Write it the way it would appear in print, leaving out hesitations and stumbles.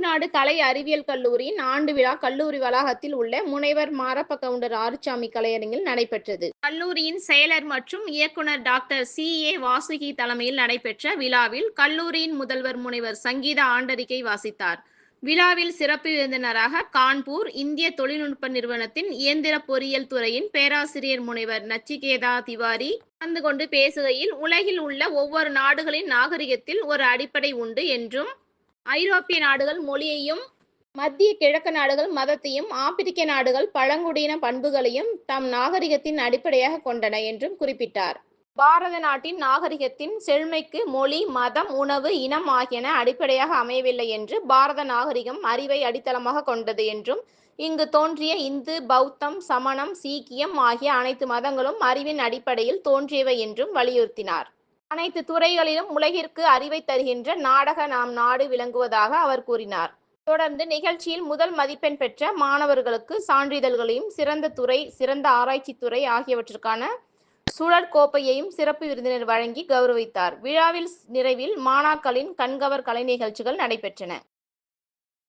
தமிழ்நாடு கலை அறிவியல் கல்லூரியின் ஆண்டு விழா கல்லூரி வளாகத்தில் உள்ள முனைவர் மாரப்ப கவுண்டர் ஆறுசாமி கலையரங்கில் நடைபெற்றது. கல்லூரியின் செயலர் மற்றும் இயக்குனர் டாக்டர் சி. வாசுகி தலைமையில் நடைபெற்ற விழாவில் கல்லூரியின் முதல்வர் முனைவர் சங்கீதா ஆண்டறிக்கை வாசித்தார். விழாவில் சிறப்பு விருந்தினராக கான்பூர் இந்திய தொழில்நுட்ப நிறுவனத்தின் இயந்திர பொறியியல் துறையின் பேராசிரியர் முனைவர் நச்சிகேதா திவாரி கலந்து கொண்டு பேசுகையில், உலகில் உள்ள ஒவ்வொரு நாடுகளின் நாகரிகத்தில் ஒரு அடிப்படை உண்டு என்றும், ஐரோப்பிய நாடுகள் மொழியையும், மத்திய கிழக்கு நாடுகள் மதத்தையும், ஆப்பிரிக்க நாடுகள் பழங்குடியின பண்புகளையும் தம் நாகரிகத்தின் அடிப்படையாக கொண்டன என்றும் குறிப்பிட்டார். பாரத நாட்டின் நாகரிகத்தின் செழுமைக்கு மொழி, மதம், உணவு, இனம் ஆகியன அடிப்படையாக அமையவில்லை என்று, பாரத நாகரிகம் அறிவை அடித்தளமாக கொண்டது என்றும், இங்கு தோன்றிய இந்து, பௌத்தம், சமணம், சீக்கியம் ஆகிய அனைத்து மதங்களும் அறிவின் அடிப்படையில் தோன்றியவை என்றும் வலியுறுத்தினார். அனைத்து துறைகளிலும் உலகிற்கு அறிவை தருகின்ற நாடாக நம் நாடு விளங்குவதாக அவர் கூறினார். தொடர்ந்து நிகழ்ச்சியில் முதல் மதிப்பெண் பெற்ற மாணவர்களுக்கு சான்றிதழ்களையும், சிறந்த துறை, சிறந்த ஆராய்ச்சி துறை ஆகியவற்றுக்கான சுழற்கோப்பையையும் சிறப்பு விருந்தினர் வழங்கி கௌரவித்தார். விழாவில் நிறைவில் மாணாக்கரின் கண்கவர் கலை நிகழ்ச்சிகள் நடைபெற்றன.